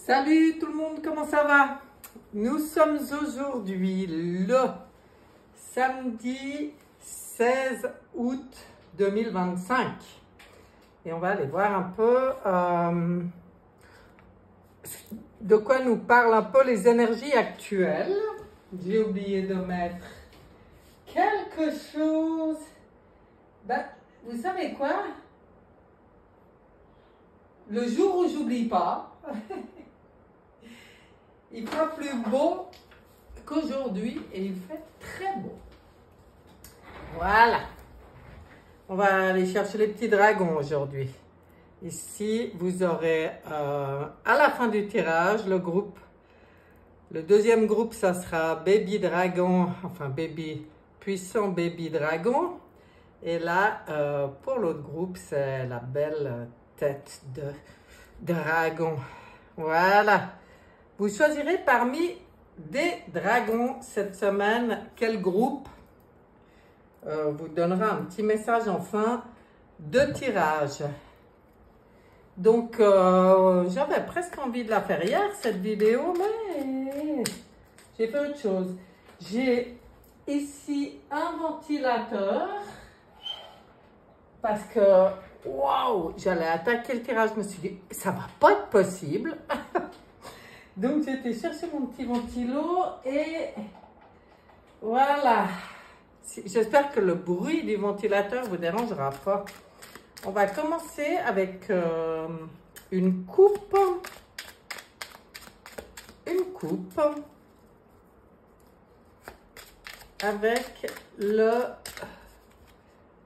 Salut tout le monde, comment ça va? Nous sommes aujourd'hui le samedi 16 août 2025 et on va aller voir un peu de quoi nous parlent un peu les énergies actuelles. J'ai oublié de mettre quelque chose. Ben, vous savez quoi? Le jour où j'oublie pas, il fera plus beau qu'aujourd'hui et il fait très beau. Voilà. On va aller chercher les petits dragons aujourd'hui. Ici, vous aurez à la fin du tirage le groupe. Le deuxième groupe, ça sera Baby Dragon, enfin Baby Puissant Baby Dragon. Et là, pour l'autre groupe, c'est la belle tête de dragon. Voilà. Vous choisirez parmi des dragons cette semaine quel groupe vous donnera un petit message en fin de tirage. Donc, j'avais presque envie de la faire hier, cette vidéo, mais j'ai fait autre chose. J'ai ici un ventilateur parce que, waouh, j'allais attaquer le tirage. Je me suis dit, ça va pas être possible. Donc, j'ai été chercher mon petit ventilo et voilà. J'espère que le bruit du ventilateur vous dérangera pas. On va commencer avec une coupe. Avec le...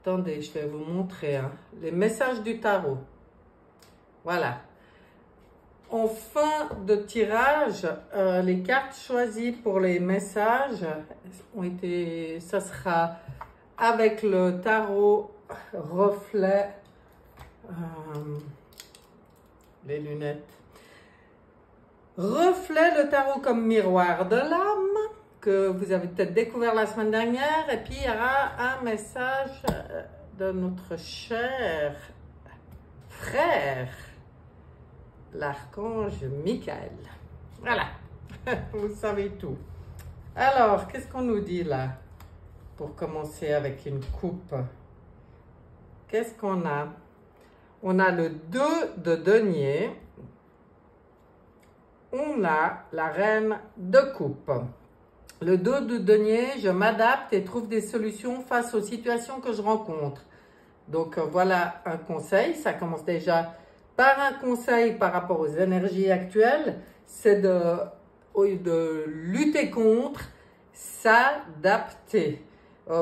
Attendez, je vais vous montrer les messages du tarot. Voilà. En fin de tirage, les cartes choisies pour les messages ont été... Ça sera avec le tarot reflet... les lunettes. Reflet le tarot comme miroir de l'âme, que vous avez peut-être découvert la semaine dernière. Et puis, il y aura un message de notre cher frère, l'archange Michael. Voilà, vous savez tout. Alors, qu'est-ce qu'on nous dit là, pour commencer avec une coupe? Qu'est-ce qu'on a? On a le 2 de denier. On a la reine de coupe. Le 2 de denier, je m'adapte et trouve des solutions face aux situations que je rencontre. Donc, voilà un conseil. Ça commence déjà par un conseil par rapport aux énergies actuelles. C'est au lieu de lutter contre, s'adapter.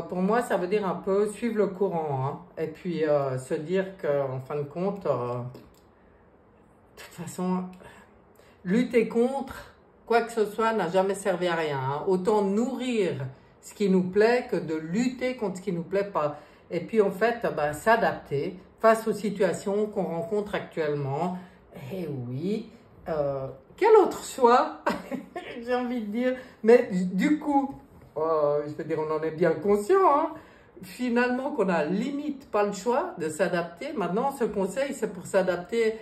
Pour moi, ça veut dire un peu suivre le courant. Et puis, se dire qu'en fin de compte, de toute façon, lutter contre quoi que ce soit n'a jamais servi à rien. Autant nourrir ce qui nous plaît que de lutter contre ce qui ne nous plaît pas. Et puis, en fait, s'adapter face aux situations qu'on rencontre actuellement. Et oui, quel autre choix, j'ai envie de dire. Mais du coup... je veux dire, on en est bien conscient, finalement qu'on a limite pas le choix de s'adapter. Maintenant, ce conseil, c'est pour s'adapter.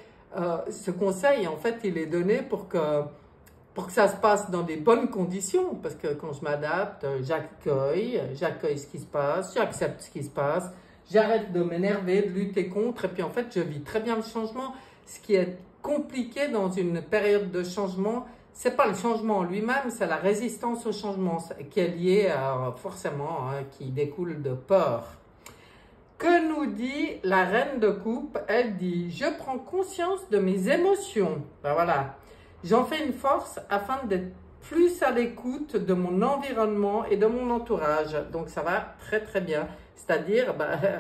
Ce conseil, en fait, il est donné pour que ça se passe dans des bonnes conditions. Parce que quand je m'adapte, j'accueille ce qui se passe, j'accepte ce qui se passe, j'arrête de m'énerver, de lutter contre. Et puis, en fait, je vis très bien le changement. Ce qui est compliqué dans une période de changement, c'est pas le changement en lui-même, c'est la résistance au changement qui est liée forcément, qui découle de peur. Que nous dit la reine de coupe? Elle dit, je prends conscience de mes émotions. Ben voilà, j'en fais une force afin d'être plus à l'écoute de mon environnement et de mon entourage. Donc ça va très très bien. C'est-à-dire,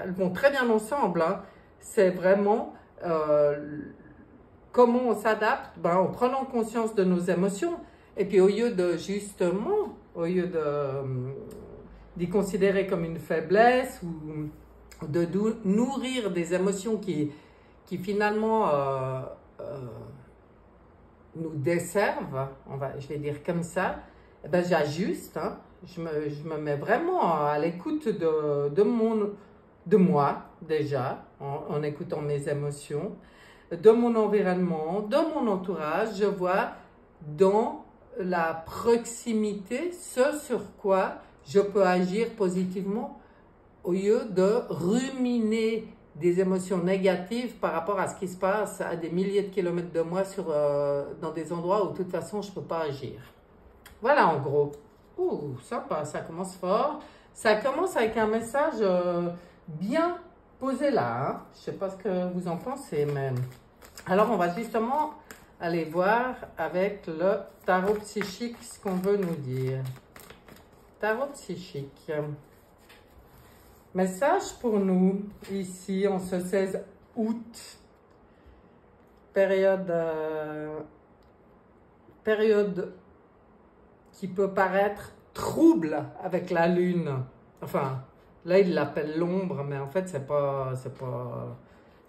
elles vont très bien ensemble. C'est vraiment... comment on s'adapte? En prenant conscience de nos émotions. Et puis au lieu de justement, d'y considérer comme une faiblesse ou de nourrir des émotions qui finalement nous desservent, je vais dire comme ça, j'ajuste. Je me mets vraiment à l'écoute de moi déjà, en écoutant mes émotions. de mon environnement, de mon entourage, je vois dans la proximité ce sur quoi je peux agir positivement au lieu de ruminer des émotions négatives par rapport à ce qui se passe à des milliers de kilomètres de moi dans des endroits où de toute façon je ne peux pas agir. Voilà en gros. Ouh, sympa, ça commence fort. Ça commence avec un message bien posé là. Hein. Je ne sais pas ce que vous en pensez, mais... Alors, on va justement aller voir avec le tarot psychique ce qu'on veut nous dire. Tarot psychique. Message pour nous, ici, en ce 16 août. Période qui peut paraître trouble avec la lune. Enfin, là, il l'appelle l'ombre, mais en fait, c'est pas...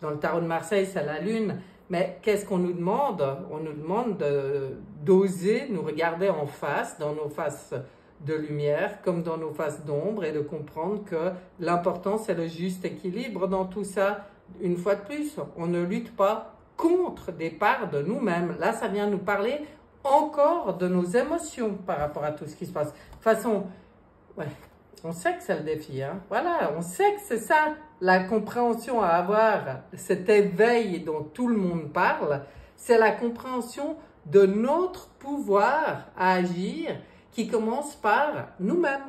Dans le tarot de Marseille, c'est la lune. Mais qu'est-ce qu'on nous demande? On nous demande d'oser nous regarder en face, dans nos faces de lumière, comme dans nos faces d'ombre, et de comprendre que l'important, c'est le juste équilibre dans tout ça. Une fois de plus, on ne lutte pas contre des parts de nous-mêmes. Là, ça vient nous parler encore de nos émotions par rapport à tout ce qui se passe. De toute façon, ouais, on sait que c'est le défi. Hein? Voilà, on sait que c'est ça, la compréhension à avoir, cet éveil dont tout le monde parle, c'est la compréhension de notre pouvoir à agir qui commence par nous-mêmes.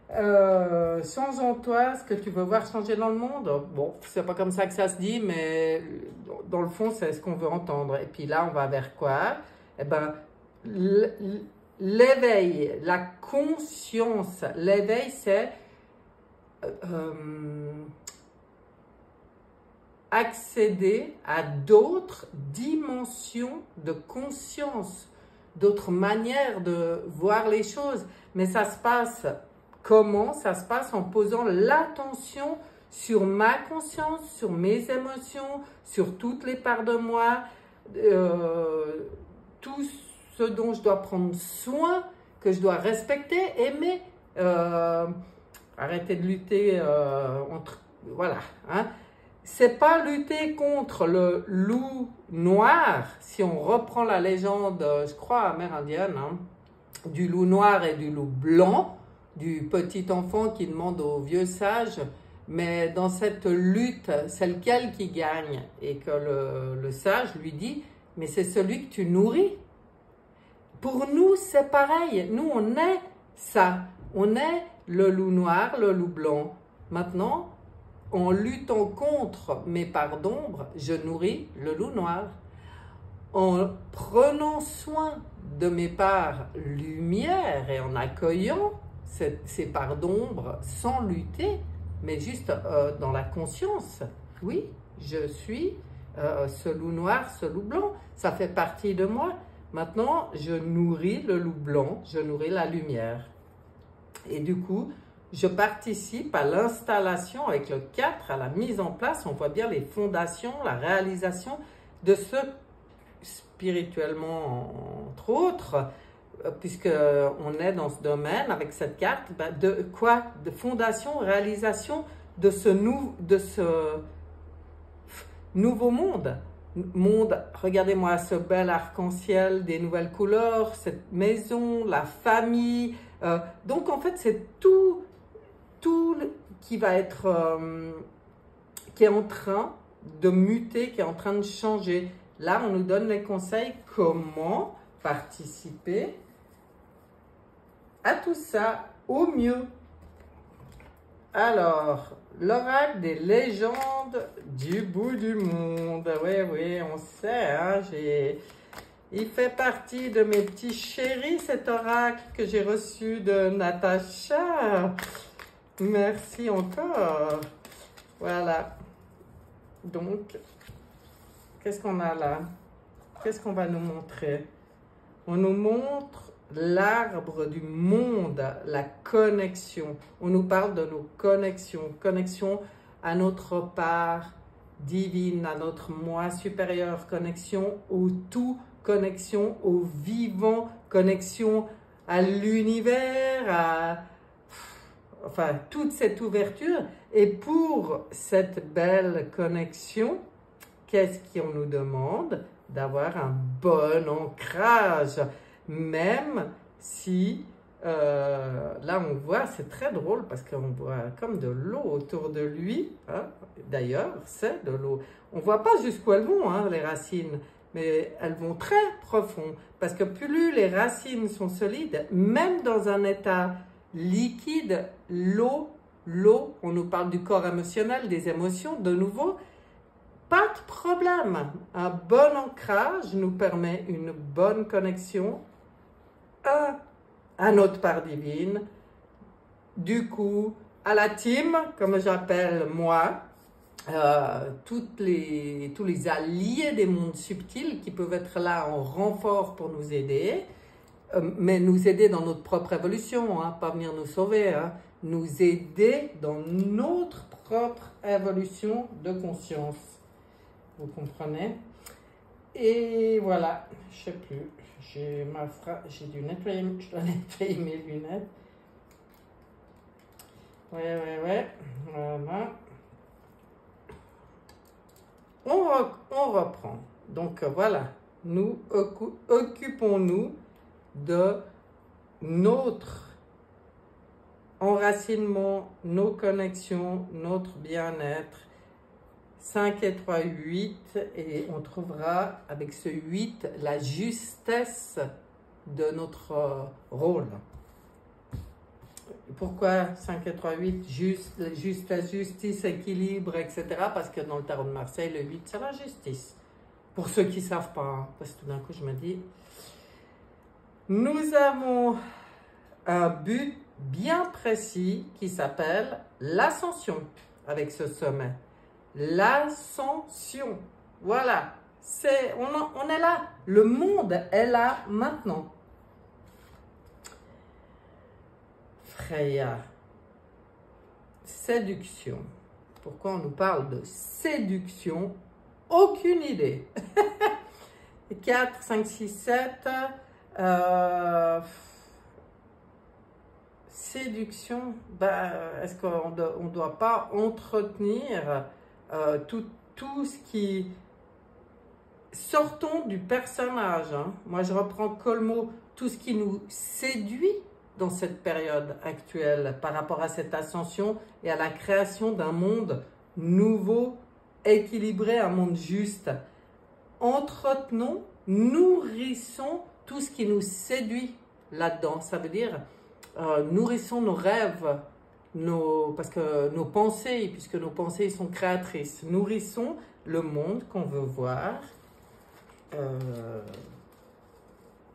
Change en toi ce que tu veux voir changer dans le monde. Bon, c'est pas comme ça que ça se dit, mais dans le fond, c'est ce qu'on veut entendre. Et puis là, on va vers quoi? Eh ben, l'éveil, la conscience. L'éveil, c'est accéder à d'autres dimensions de conscience, d'autres manières de voir les choses. Mais ça se passe comment? Ça se passe en posant l'attention sur ma conscience, sur mes émotions, sur toutes les parts de moi, tout ce dont je dois prendre soin, que je dois respecter, aimer, arrêter de lutter entre... Voilà, hein. C'est pas lutter contre le loup noir, si on reprend la légende, je crois, amérindienne, hein, du loup noir et du loup blanc, du petit enfant qui demande au vieux sage, mais dans cette lutte, c'est lequel qui gagne? Et que le sage lui dit, mais c'est celui que tu nourris. Pour nous, c'est pareil. Nous, on est ça. On est le loup noir, le loup blanc. Maintenant, en luttant contre mes parts d'ombre, je nourris le loup noir. En prenant soin de mes parts lumière et en accueillant ces parts d'ombre sans lutter, mais juste dans la conscience. Oui, je suis ce loup noir, ce loup blanc. Ça fait partie de moi. Maintenant, je nourris le loup blanc, je nourris la lumière. Et du coup, je participe à l'installation avec le 4, à la mise en place, on voit bien les fondations, la réalisation de ce spirituellement, entre autres, puisqu'on est dans ce domaine avec cette carte, de quoi? De fondation, réalisation de ce nouveau monde. Regardez-moi ce bel arc-en-ciel, des nouvelles couleurs, cette maison, la famille. Donc en fait, c'est tout qui va être, qui est en train de muter, qui est en train de changer. Là, on nous donne les conseils comment participer à tout ça au mieux. Alors, l'oracle des légendes du bout du monde. Oui, on sait, hein, il fait partie de mes petits chéris, cet oracle que j'ai reçu de Natacha. Merci encore. Voilà. Donc, qu'est-ce qu'on a là? Qu'est-ce qu'on va nous montrer? On nous montre l'arbre du monde, la connexion. On nous parle de nos connexions. Connexion à notre part divine, à notre moi supérieur. Connexion au tout, connexion au vivant, connexion à l'univers, enfin, toute cette ouverture. Et pour cette belle connexion, qu'est-ce qu'on nous demande? D'avoir un bon ancrage, même si, là on voit, c'est très drôle parce qu'on voit comme de l'eau autour de lui, hein? D'ailleurs c'est de l'eau. On ne voit pas jusqu'où elles vont, hein, les racines, mais elles vont très profond, parce que plus les racines sont solides, même dans un état liquide, l'eau, on nous parle du corps émotionnel, des émotions, de nouveau, pas de problème. Un bon ancrage nous permet une bonne connexion à notre part divine, du coup, à la team, comme j'appelle moi, tous les alliés des mondes subtils qui peuvent être là en renfort pour nous aider, mais nous aider dans notre propre évolution, hein, pas venir nous sauver, hein, nous aider dans notre propre évolution de conscience. Vous comprenez? Et voilà, je sais plus, j'ai dû nettoyer, je dois nettoyer mes lunettes. Ouais, voilà. On reprend. Donc voilà, nous occupons-nous de notre enracinement, nos connexions, notre bien-être. 5 et 3, 8, et on trouvera avec ce 8 la justesse de notre rôle. Pourquoi 5 et 3, 8, justesse, justice, équilibre, etc. Parce que dans le tarot de Marseille, le 8, c'est la justice. Pour ceux qui ne savent pas, hein, parce que tout d'un coup, je me dis, nous avons un but bien précis qui s'appelle l'ascension avec ce sommet. L'ascension, voilà, on est là, le monde est là maintenant. Freya, séduction. Pourquoi on nous parle de séduction? Aucune idée. 4, 5, 6, 7. Séduction, est-ce qu'on ne doit pas entretenir tout ce qui... Sortons du personnage. Hein. Moi, je reprends Colmo, tout ce qui nous séduit dans cette période actuelle par rapport à cette ascension et à la création d'un monde nouveau, équilibré, un monde juste. Entretenons, nourrissons tout ce qui nous séduit là-dedans. Ça veut dire nourrissons nos rêves, parce que nos pensées, puisque nos pensées sont créatrices. Nourrissons le monde qu'on veut voir.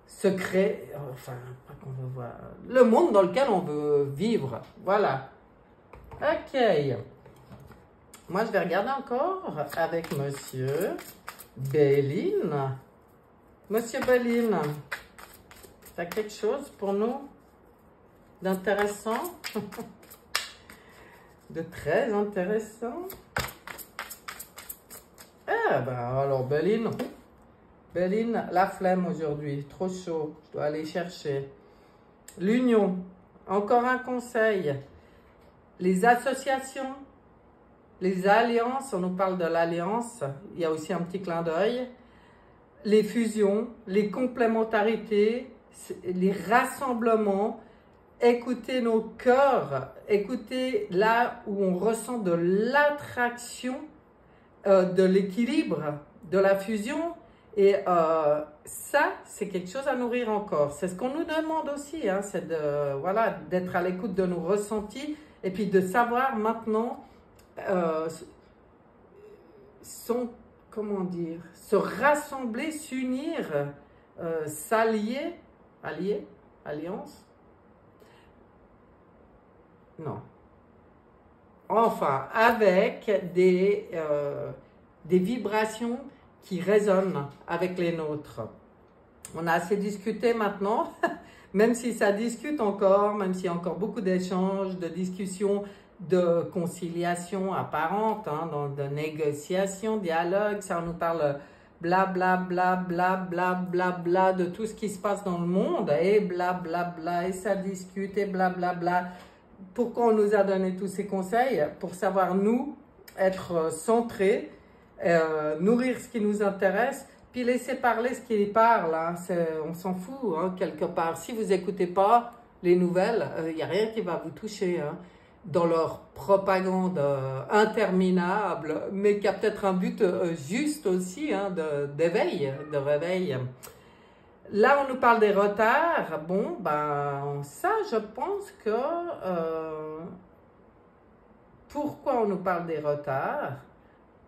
Secret, enfin, pas qu'on veut voir, le monde dans lequel on veut vivre, voilà. Ok, moi je vais regarder encore avec Monsieur Béline. Monsieur Béline, tu as quelque chose pour nous d'intéressant, de très intéressant? Ah ben alors Béline, la flemme aujourd'hui, trop chaud, je dois aller chercher. L'union, encore un conseil. Les associations, les alliances, on nous parle de l'alliance, il y a aussi un petit clin d'œil. Les fusions, les complémentarités, les rassemblements, écoutez nos cœurs, écoutez là où on ressent de l'attraction, de l'équilibre, de la fusion. Et ça, c'est quelque chose à nourrir encore. C'est ce qu'on nous demande aussi, hein, c'est voilà, d'être à l'écoute de nos ressentis et puis de savoir maintenant comment dire, se rassembler, s'unir, s'allier, alliance? Non. Enfin, avec des vibrations qui résonnent avec les nôtres. On a assez discuté maintenant, même si ça discute encore, même s'il y a encore beaucoup d'échanges, de discussions, de conciliation apparente, hein, de négociation, dialogue, ça on nous parle bla bla bla bla bla bla bla de tout ce qui se passe dans le monde, et bla bla bla, et ça discute, et bla bla bla. pourquoi on nous a donné tous ces conseils? Pour savoir, nous, être centrés, nourrir ce qui nous intéresse, puis laisser parler ce qui parle. Hein. On s'en fout, hein, quelque part. Si vous n'écoutez pas les nouvelles, il n'y a rien qui va vous toucher. Hein, dans leur propagande interminable, mais qui a peut-être un but juste aussi, hein, d'éveil, de réveil. Là, on nous parle des retards. Bon, ben, ça, je pense que... pourquoi on nous parle des retards?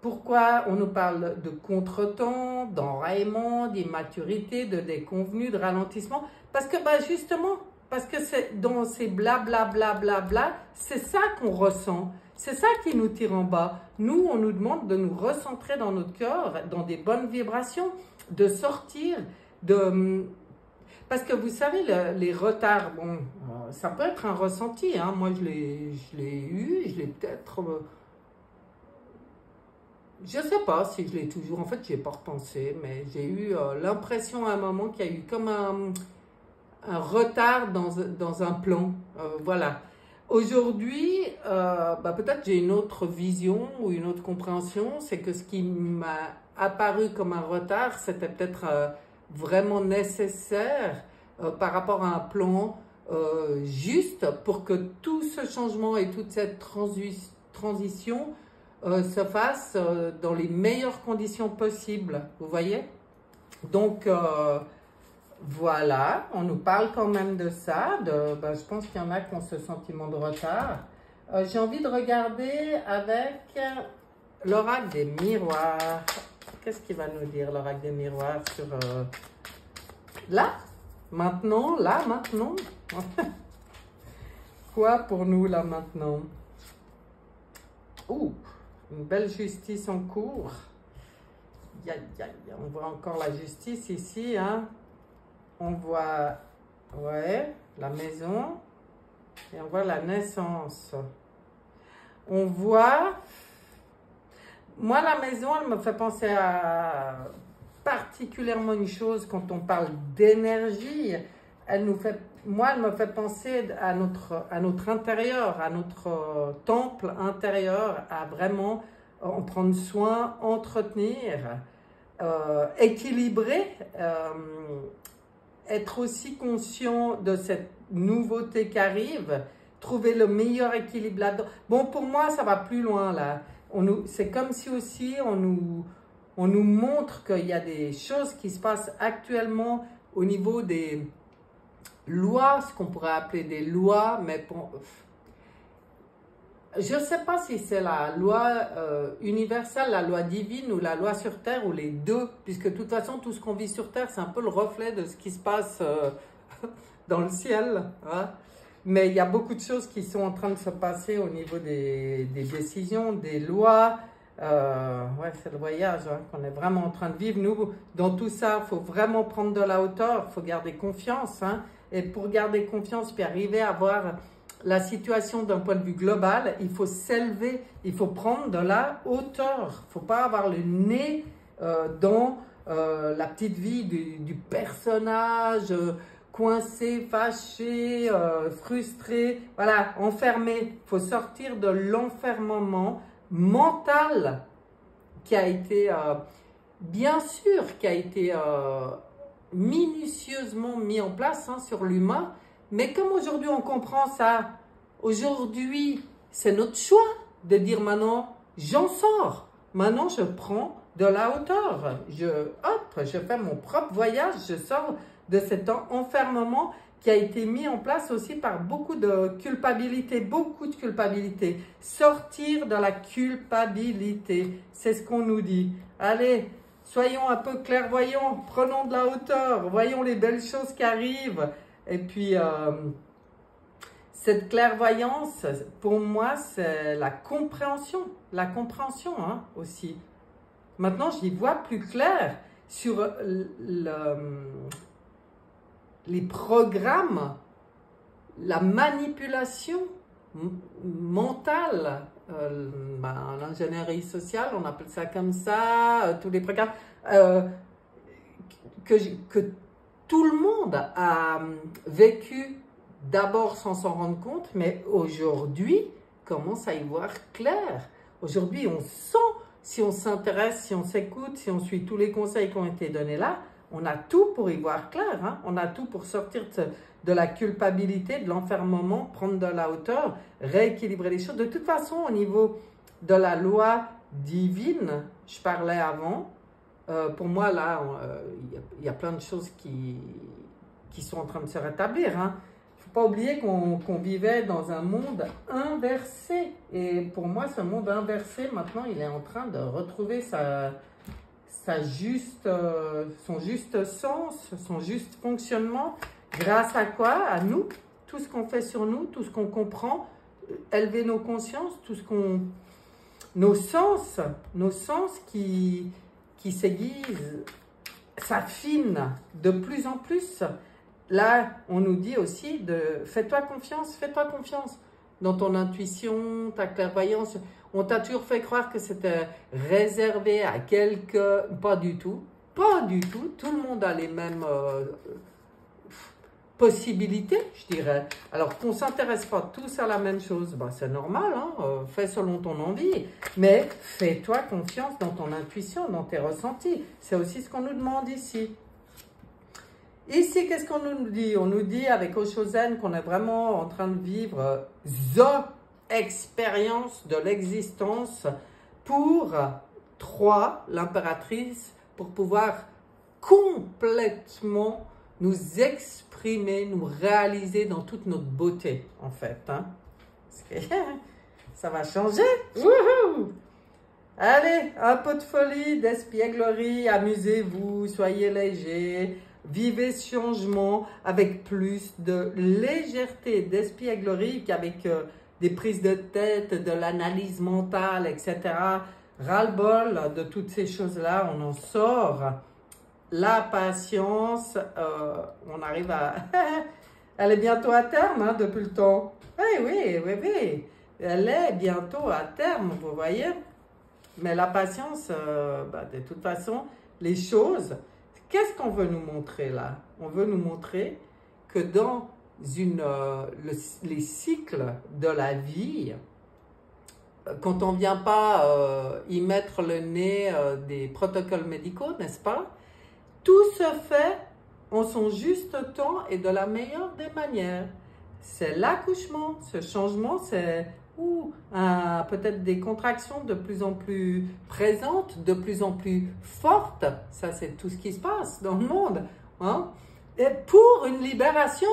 Pourquoi on nous parle de contretemps, d'enraillement, d'immaturité, de déconvenus, de ralentissement? Parce que, ben, justement, parce que c'est dans ces blablabla, c'est ça qu'on ressent. C'est ça qui nous tire en bas. Nous, on nous demande de nous recentrer dans notre cœur, dans des bonnes vibrations, de sortir, parce que vous savez, les retards, bon, ça peut être un ressenti. Hein. Moi, je l'ai eu, je l'ai peut-être... je ne sais pas si je l'ai toujours, en fait, je n'y ai pas repensé, mais j'ai eu l'impression à un moment qu'il y a eu comme un retard dans un plan. Voilà. Aujourd'hui, peut-être j'ai une autre vision ou une autre compréhension, c'est que ce qui m'a apparu comme un retard, c'était peut-être vraiment nécessaire par rapport à un plan juste pour que tout ce changement et toute cette transition se fasse dans les meilleures conditions possibles, vous voyez? Donc, voilà, on nous parle quand même de ça, je pense qu'il y en a qui ont ce sentiment de retard. J'ai envie de regarder avec l'oracle des miroirs. Qu'est-ce qu'il va nous dire, l'oracle des miroirs, sur là, maintenant, Quoi pour nous, là, maintenant? Ouh, une belle justice en cours. On voit encore la justice ici, hein. On voit, ouais, la maison. Et on voit la naissance. On voit... Moi, la maison, elle me fait penser à particulièrement une chose quand on parle d'énergie. Moi, elle me fait penser à notre intérieur, à notre temple intérieur, à vraiment en prendre soin, entretenir, équilibrer, être aussi conscient de cette nouveauté qui arrive, trouver le meilleur équilibre là-dedans. Bon, pour moi, ça va plus loin là. C'est comme si aussi on nous montre qu'il y a des choses qui se passent actuellement au niveau des lois, ce qu'on pourrait appeler des lois, mais je ne sais pas si c'est la loi universelle, la loi divine ou la loi sur Terre, ou les deux, puisque de toute façon, tout ce qu'on vit sur Terre, c'est un peu le reflet de ce qui se passe dans le ciel. Hein. Mais il y a beaucoup de choses qui sont en train de se passer au niveau des décisions, des lois. Ouais, c'est le voyage hein, qu'on est vraiment en train de vivre. Nous, dans tout ça, il faut vraiment prendre de la hauteur, il faut garder confiance. Hein. Et pour garder confiance, puis arriver à voir la situation d'un point de vue global, il faut s'élever, il faut prendre de la hauteur. Il ne faut pas avoir le nez dans la petite vie du personnage, coincé, fâché, frustré, voilà, enfermé. Il faut sortir de l'enfermement mental qui a été, bien sûr, qui a été minutieusement mis en place hein, sur l'humain. Mais comme aujourd'hui on comprend ça, aujourd'hui c'est notre choix de dire maintenant j'en sors, maintenant je prends de la hauteur, je fais mon propre voyage, je sors de cet enfermement qui a été mis en place aussi par beaucoup de culpabilité, Sortir de la culpabilité, c'est ce qu'on nous dit. Allez, soyons un peu clairvoyants, prenons de la hauteur, voyons les belles choses qui arrivent. Et puis, cette clairvoyance, pour moi, c'est la compréhension hein, aussi. Maintenant, j'y vois plus clair sur les programmes, la manipulation mentale, l'ingénierie sociale, on appelle ça comme ça, tous les programmes, que tout le monde a vécu d'abord sans s'en rendre compte, mais aujourd'hui, commence à y voir clair. Aujourd'hui, on sent, si on s'intéresse, si on s'écoute, si on suit tous les conseils qui ont été donnés là, on a tout pour y voir clair. Hein? On a tout pour sortir de la culpabilité, de l'enfermement, prendre de la hauteur, rééquilibrer les choses. De toute façon, au niveau de la loi divine, je parlais avant, pour moi, là, il y a plein de choses qui sont en train de se rétablir. Hein? Pas oublier qu'on vivait dans un monde inversé. Et pour moi, ce monde inversé, maintenant, il est en train de retrouver son juste sens, son juste fonctionnement. Grâce à quoi? À nous, tout ce qu'on fait sur nous, tout ce qu'on comprend, élever nos consciences, nos sens qui s'aiguisent, s'affinent de plus en plus. Là, on nous dit aussi de fais-toi confiance dans ton intuition, ta clairvoyance. On t'a toujours fait croire que c'était réservé à quelques... Pas du tout. Pas du tout. Tout le monde a les mêmes possibilités, je dirais. Alors qu'on ne s'intéresse pas tous à la même chose, ben, c'est normal, hein, fais selon ton envie. Mais fais-toi confiance dans ton intuition, dans tes ressentis. C'est aussi ce qu'on nous demande ici. Ici, qu'est-ce qu'on nous dit? On nous dit avec Oshozen qu'on est vraiment en train de vivre the expérience de l'existence pour 3, l'impératrice, pour pouvoir complètement nous exprimer, nous réaliser dans toute notre beauté, en fait. Hein? Parce que ça va changer. Wouhou! Allez, un peu de folie, d'espièglerie, amusez-vous, soyez légers. Vivez ce changement avec plus de légèreté, d'espièglerie qu'avec des prises de tête, de l'analyse mentale, etc. Ras-le-bol de toutes ces choses-là, on en sort. La patience, on arrive à... Elle est bientôt à terme, hein, depuis le temps. Oui. Elle est bientôt à terme, vous voyez. Mais la patience, de toute façon, les choses... Qu'est-ce qu'on veut nous montrer là? On veut nous montrer que dans les cycles de la vie, quand on ne vient pas y mettre le nez des protocoles médicaux, n'est-ce pas? Tout se fait en son juste temps et de la meilleure des manières. C'est l'accouchement, ce changement, c'est peut-être des contractions de plus en plus présentes, de plus en plus fortes. Ça, c'est tout ce qui se passe dans le monde. Hein? Et pour une libération,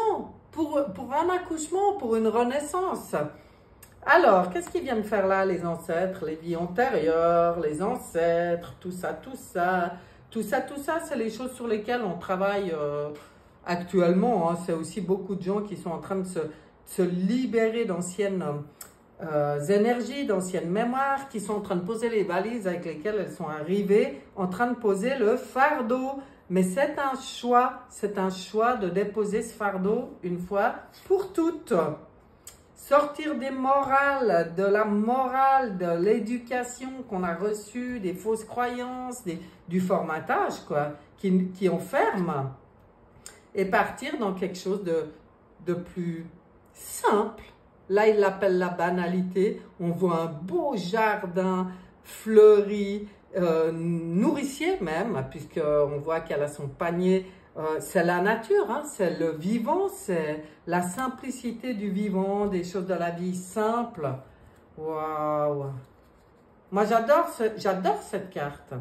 pour un accouchement, pour une renaissance. Alors, qu'est-ce qu'ils viennent faire là, les ancêtres, les vies antérieures, les ancêtres, tout ça, c'est les choses sur lesquelles on travaille actuellement. Hein. C'est aussi beaucoup de gens qui sont en train de se libérer d'anciennes énergies, d'anciennes mémoires, qui sont en train de poser les valises avec lesquelles elles sont arrivées, en train de poser le fardeau. Mais c'est un choix de déposer ce fardeau une fois pour toutes. Sortir des morales, de la morale, de l'éducation qu'on a reçue, des fausses croyances, du formatage, quoi, qui enferme, et partir dans quelque chose de plus simple. Là, il l'appelle la banalité. On voit un beau jardin fleuri, nourricier même, puisqu'on voit qu'elle a son panier. C'est la nature, hein, c'est le vivant, c'est la simplicité du vivant, des choses de la vie simples. Waouh! Moi, j'adore cette carte.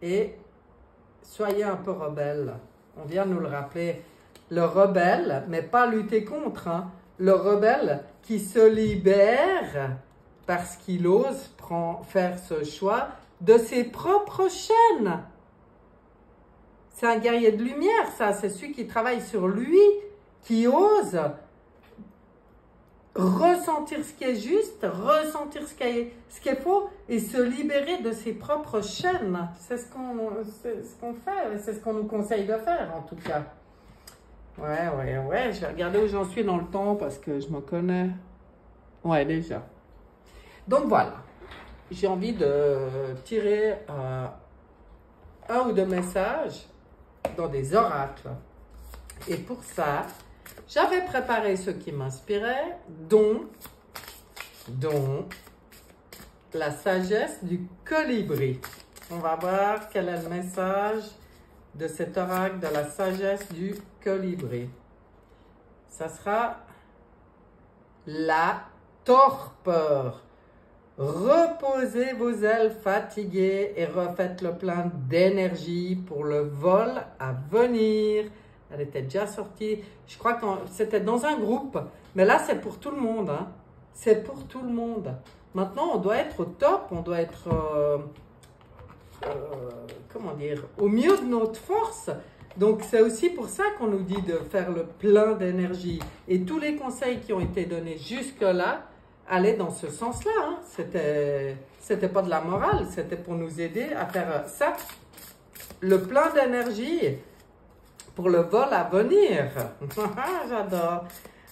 Et soyez un peu rebelle. On vient nous le rappeler. Le rebelle, mais pas lutter contre, hein. Le rebelle qui se libère parce qu'il ose faire ce choix de ses propres chaînes. C'est un guerrier de lumière, ça. C'est celui qui travaille sur lui, qui ose ressentir ce qui est juste, ressentir ce qui est faux et se libérer de ses propres chaînes. C'est ce qu'on fait, c'est ce qu'on nous conseille de faire en tout cas. Ouais, je vais regarder où j'en suis dans le temps parce que je me connais. Ouais, déjà. Donc voilà, j'ai envie de tirer un ou deux messages dans des oracles. Et pour ça, J'avais préparé ce qui m'inspirait, dont la sagesse du colibri. On va voir quel est le message de cet oracle de la sagesse du colibri. Ça sera la torpeur. Reposez vos ailes fatiguées et refaites le plein d'énergie pour le vol à venir. Elle était déjà sortie, je crois que c'était dans un groupe, mais là c'est pour tout le monde, hein. C'est pour tout le monde. Maintenant on doit être au top, on doit être, comment dire, au mieux de notre force. Donc c'est aussi pour ça qu'on nous dit de faire le plein d'énergie. Et tous les conseils qui ont été donnés jusque-là allaient dans ce sens-là, hein. C'était pas de la morale, c'était pour nous aider à faire ça. Le plein d'énergie pour le vol à venir. J'adore.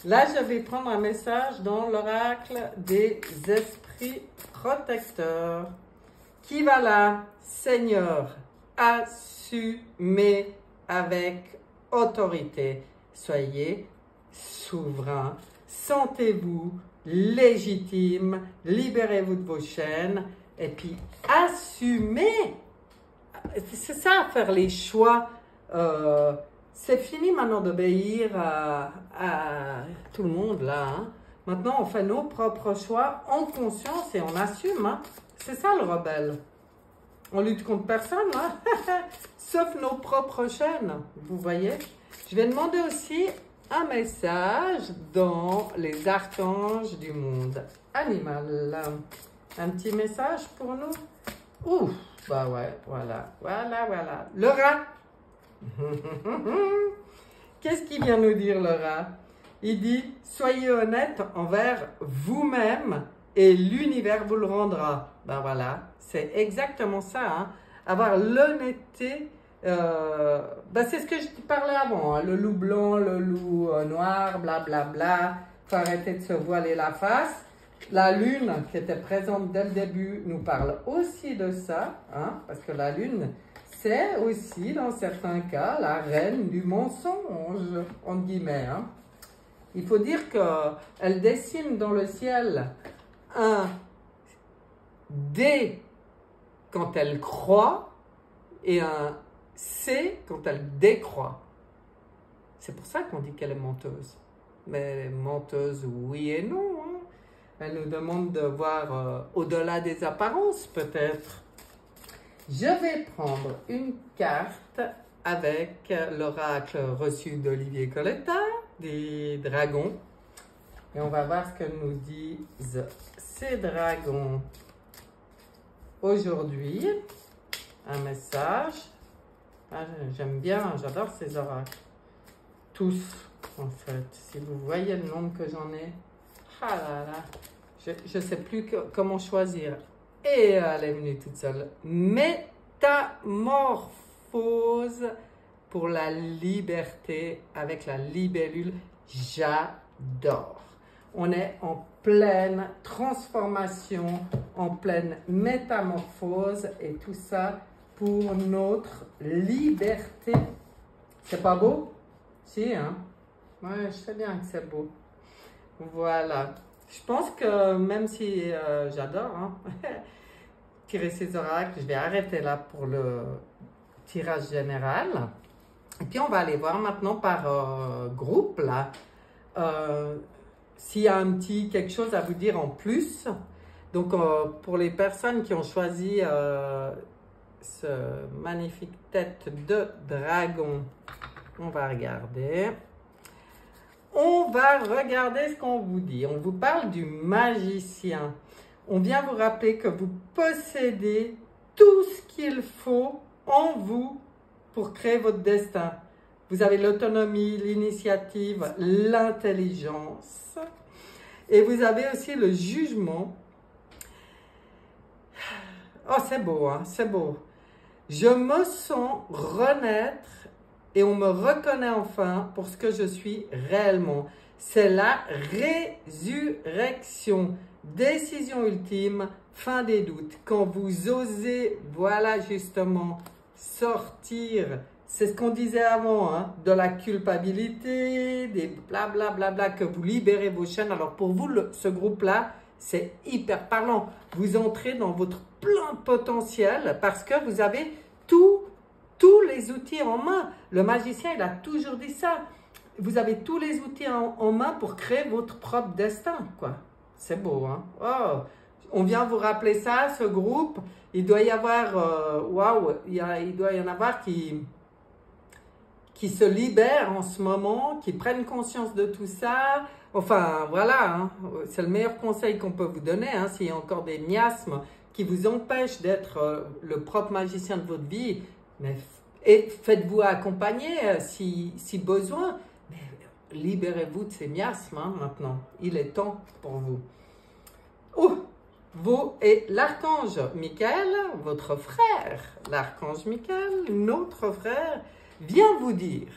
Là, je vais prendre un message dans l'oracle des esprits protecteurs. Qui va là? Seigneur, assumez avec autorité. Soyez souverain. Sentez-vous légitime. Libérez-vous de vos chaînes. Et puis, assumez. C'est ça, faire les choix. C'est fini maintenant d'obéir à tout le monde là, hein. Maintenant on fait nos propres choix en conscience et on assume, hein. C'est ça le rebelle. On lutte contre personne, hein. Sauf nos propres chaînes, vous voyez. Je vais demander aussi un message dans les archanges du monde animal. Un petit message pour nous. Ouh, bah ouais, voilà. Le rat. Qu'est-ce qu'il vient nous dire le rat? Il dit, soyez honnête envers vous-même et l'univers vous le rendra. Ben voilà, c'est exactement ça, hein. Avoir l'honnêteté, ben c'est ce que je te parlais avant, hein. Le loup blanc, le loup noir, blablabla, faut arrêter de se voiler la face. La lune qui était présente dès le début nous parle aussi de ça, hein, parce que la lune, c'est aussi, dans certains cas, la reine du mensonge, entre guillemets, hein. Il faut dire qu'elle dessine dans le ciel un D quand elle croit et un C quand elle décroît. C'est pour ça qu'on dit qu'elle est menteuse. Mais menteuse, oui et non, hein. Elle nous demande de voir au-delà des apparences, peut-être. Je vais prendre une carte avec l'oracle reçu d'Olivier Coletta, des dragons. Et on va voir ce que nous disent ces dragons aujourd'hui. Un message. Ah, j'aime bien, j'adore ces oracles. Tous, en fait. Si vous voyez le nombre que j'en ai. Ah là là. Je ne sais plus comment choisir. Et elle est venue toute seule. Métamorphose pour la liberté avec la libellule. J'adore. On est en pleine transformation, en pleine métamorphose et tout ça pour notre liberté. C'est pas beau? Si, hein? Ouais, je sais bien que c'est beau. Voilà. Je pense que même si j'adore hein, tirer ces oracles, je vais arrêter là pour le tirage général. Et puis on va aller voir maintenant par groupe là. S'il y a un petit quelque chose à vous dire en plus. Donc pour les personnes qui ont choisi ce magnifique tête de dragon, on va regarder. On va regarder ce qu'on vous dit. On vous parle du magicien. On vient vous rappeler que vous possédez tout ce qu'il faut en vous pour créer votre destin. Vous avez l'autonomie, l'initiative, l'intelligence. Et vous avez aussi le jugement. Oh, c'est beau, hein? C'est beau. Je me sens renaître et on me reconnaît enfin pour ce que je suis réellement. C'est la résurrection. Décision ultime, fin des doutes. Quand vous osez, voilà justement, sortir c'est ce qu'on disait avant, hein, de la culpabilité, des blablabla, que vous libérez vos chaînes. Alors pour vous, ce groupe-là, c'est hyper parlant. Vous entrez dans votre plein potentiel parce que vous avez tous les outils en main. Le magicien, il a toujours dit ça. Vous avez tous les outils en main pour créer votre propre destin, quoi. C'est beau, hein? Oh, on vient vous rappeler ça, ce groupe. Il doit y avoir, waouh, il doit y en avoir qui se libèrent en ce moment, qui prennent conscience de tout ça. Enfin, voilà, hein, c'est le meilleur conseil qu'on peut vous donner, hein, s'il y a encore des miasmes qui vous empêchent d'être le propre magicien de votre vie. Mais faites-vous accompagner si besoin. Mais libérez-vous de ces miasmes, hein, maintenant. Il est temps pour vous. Oh, vous et l'archange Michael, votre frère, l'archange Michael, notre frère, vient vous dire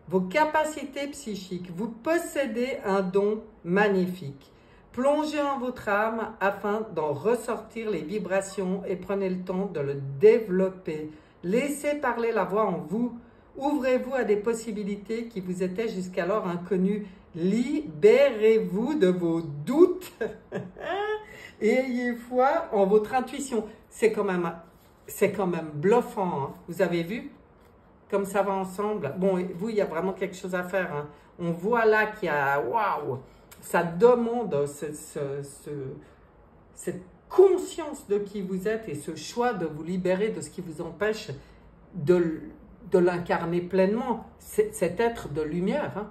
vos capacités psychiques. Vous possédez un don magnifique. Plongez en votre âme afin d'en ressortir les vibrations et prenez le temps de le développer. Laissez parler la voix en vous. Ouvrez-vous à des possibilités qui vous étaient jusqu'alors inconnues. Libérez-vous de vos doutes et ayez foi en votre intuition. C'est quand même bluffant, hein. Vous avez vu comme ça va ensemble? Bon, vous, il y a vraiment quelque chose à faire, hein. On voit là qu'il y a, waouh, ça demande cette conscience de qui vous êtes et ce choix de vous libérer de ce qui vous empêche de l'incarner pleinement. Cet être de lumière, hein.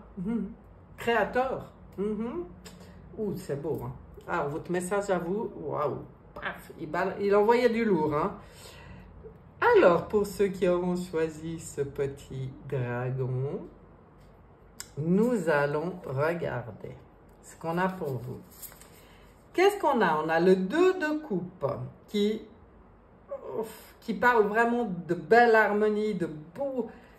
Créateur. Ouh, c'est beau, hein. Ah, votre message à vous, waouh, paf, il envoyait du lourd, hein. Alors, pour ceux qui auront choisi ce petit dragon, nous allons regarder ce qu'on a pour vous. Qu'est-ce qu'on a? On a le 2 de coupe qui parle vraiment de belle harmonie,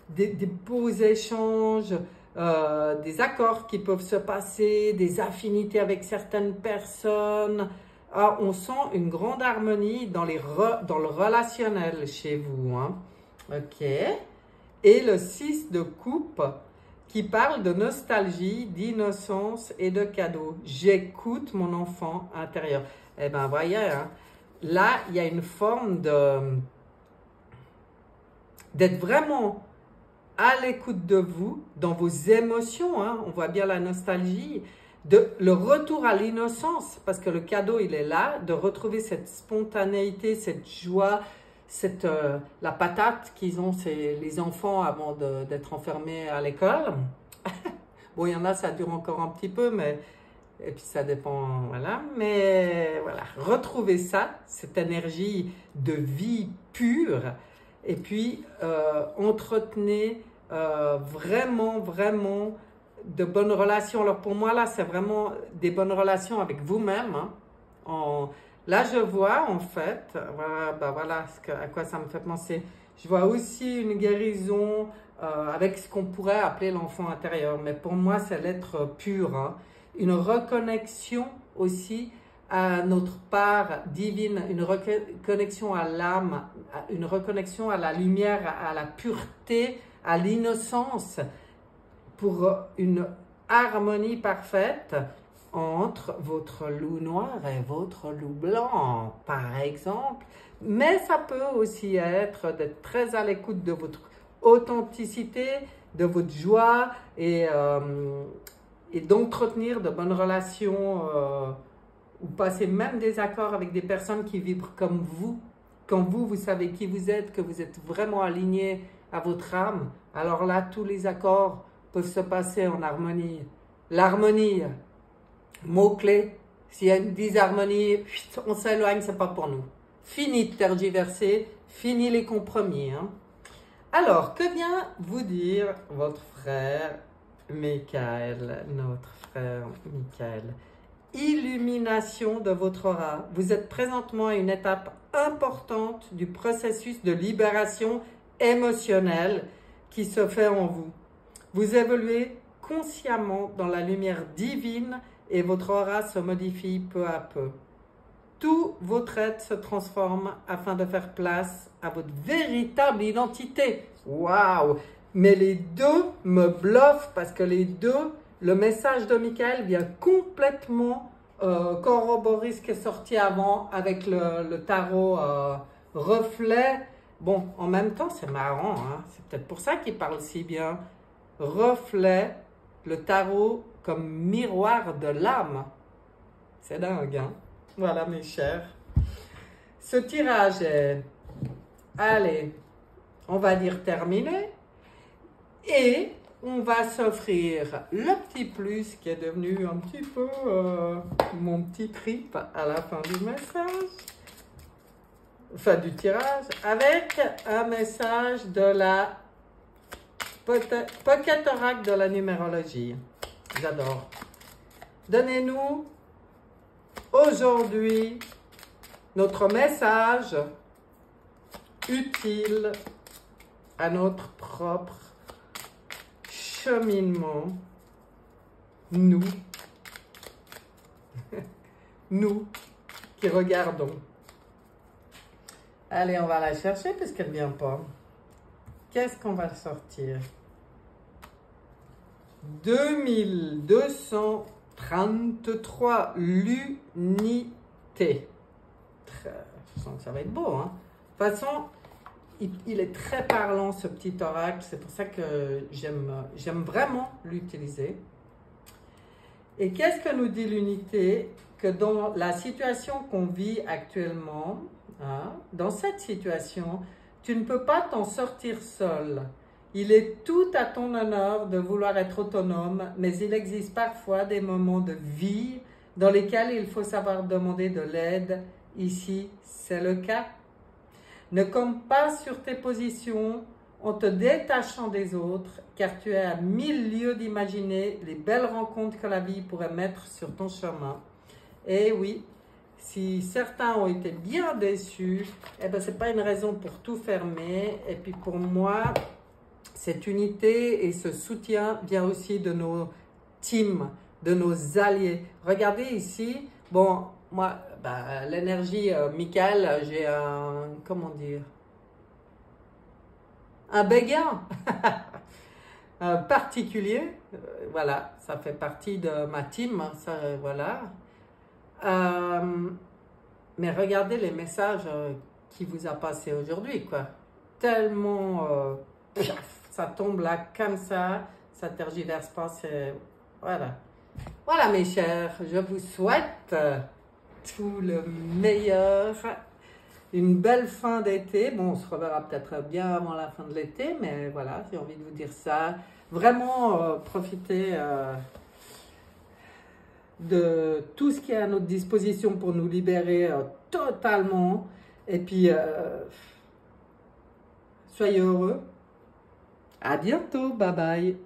des beaux échanges, des accords qui peuvent se passer, des affinités avec certaines personnes. Ah, on sent une grande harmonie dans le relationnel chez vous, hein. Ok. Et le 6 de coupe qui parle de nostalgie, d'innocence et de cadeaux. J'écoute mon enfant intérieur. Eh bien, voyez, hein, là, il y a une forme d'être vraiment à l'écoute de vous, dans vos émotions, hein. On voit bien la nostalgie, le retour à l'innocence, parce que le cadeau, il est là, de retrouver cette spontanéité, cette joie, la patate qu'ils ont les enfants avant d'être enfermés à l'école. Bon, il y en a, ça dure encore un petit peu, et puis ça dépend, voilà. Mais voilà, retrouvez ça, cette énergie de vie pure, et puis entretenez vraiment de bonnes relations. Alors pour moi, là, c'est vraiment des bonnes relations avec vous-même, hein. Là, je vois, en fait, voilà à quoi ça me fait penser. Je vois aussi une guérison avec ce qu'on pourrait appeler l'enfant intérieur. Mais pour moi, c'est l'être pur, hein. Une reconnexion aussi à notre part divine, une reconnexion à l'âme, une reconnexion à la lumière, à la pureté, à l'innocence, pour une harmonie parfaite entre votre loup noir et votre loup blanc, par exemple. Mais ça peut aussi être d'être très à l'écoute de votre authenticité, de votre joie et d'entretenir de bonnes relations ou passer même des accords avec des personnes qui vibrent comme vous. Quand vous savez qui vous êtes, que vous êtes vraiment aligné à votre âme, alors là, tous les accords peuvent se passer en harmonie. L'harmonie, mot-clé, s'il y a une disharmonie, on s'éloigne, c'est pas pour nous. Fini de tergiverser, fini les compromis, hein. Alors, que vient vous dire votre frère Michael, notre frère Michael? Illumination de votre aura. Vous êtes présentement à une étape importante du processus de libération émotionnelle qui se fait en vous. Vous évoluez consciemment dans la lumière divine et votre aura se modifie peu à peu. Tous vos traits se transforment afin de faire place à votre véritable identité. Waouh! Mais les deux me bluffent parce que les deux, le message de Michael vient complètement corroborer ce qui est sorti avant avec le tarot reflet. Bon, en même temps, c'est marrant, hein? C'est peut-être pour ça qu'il parle si bien. Reflet, le tarot comme miroir de l'âme. C'est dingue, hein? Voilà, mes chers. Ce tirage est, allez, on va dire terminé. Et on va s'offrir le petit plus qui est devenu un petit peu mon petit trip à la fin du message. Enfin, du tirage. Avec un message de la Pocket Oracle de la numérologie. J'adore. Donnez-nous aujourd'hui notre message utile à notre propre cheminement, nous qui regardons. Allez, on va la chercher puisqu'elle ne vient pas. Qu'est-ce qu'on va sortir? 2233, l'unité. Je sens que ça va être beau, hein? De toute façon, il est très parlant, ce petit oracle. C'est pour ça que j'aime vraiment l'utiliser. Et qu'est-ce que nous dit l'unité? Que dans la situation qu'on vit actuellement, hein, dans cette situation, tu ne peux pas t'en sortir seul. Il est tout à ton honneur de vouloir être autonome, mais il existe parfois des moments de vie dans lesquels il faut savoir demander de l'aide. Ici, c'est le cas. Ne compte pas sur tes positions en te détachant des autres, car tu es à 1000 lieues d'imaginer les belles rencontres que la vie pourrait mettre sur ton chemin. Et oui, si certains ont été bien déçus, eh ben, ce n'est pas une raison pour tout fermer. Et puis pour moi, cette unité et ce soutien vient aussi de nos teams, de nos alliés. Regardez ici, bon, moi, l'énergie Michael, j'ai un, comment dire, un béguin particulier. Voilà, ça fait partie de ma team, ça, voilà. Mais regardez les messages qui vous a passé aujourd'hui, quoi. Tellement, ça tombe là comme ça tergiverse pas, c'est, voilà. Voilà mes chers, je vous souhaite tout le meilleur, une belle fin d'été. Bon, on se reverra peut-être bien avant la fin de l'été, mais voilà, j'ai envie de vous dire ça. Vraiment, profitez de tout ce qui est à notre disposition pour nous libérer totalement. Et puis, soyez heureux. À bientôt, bye bye.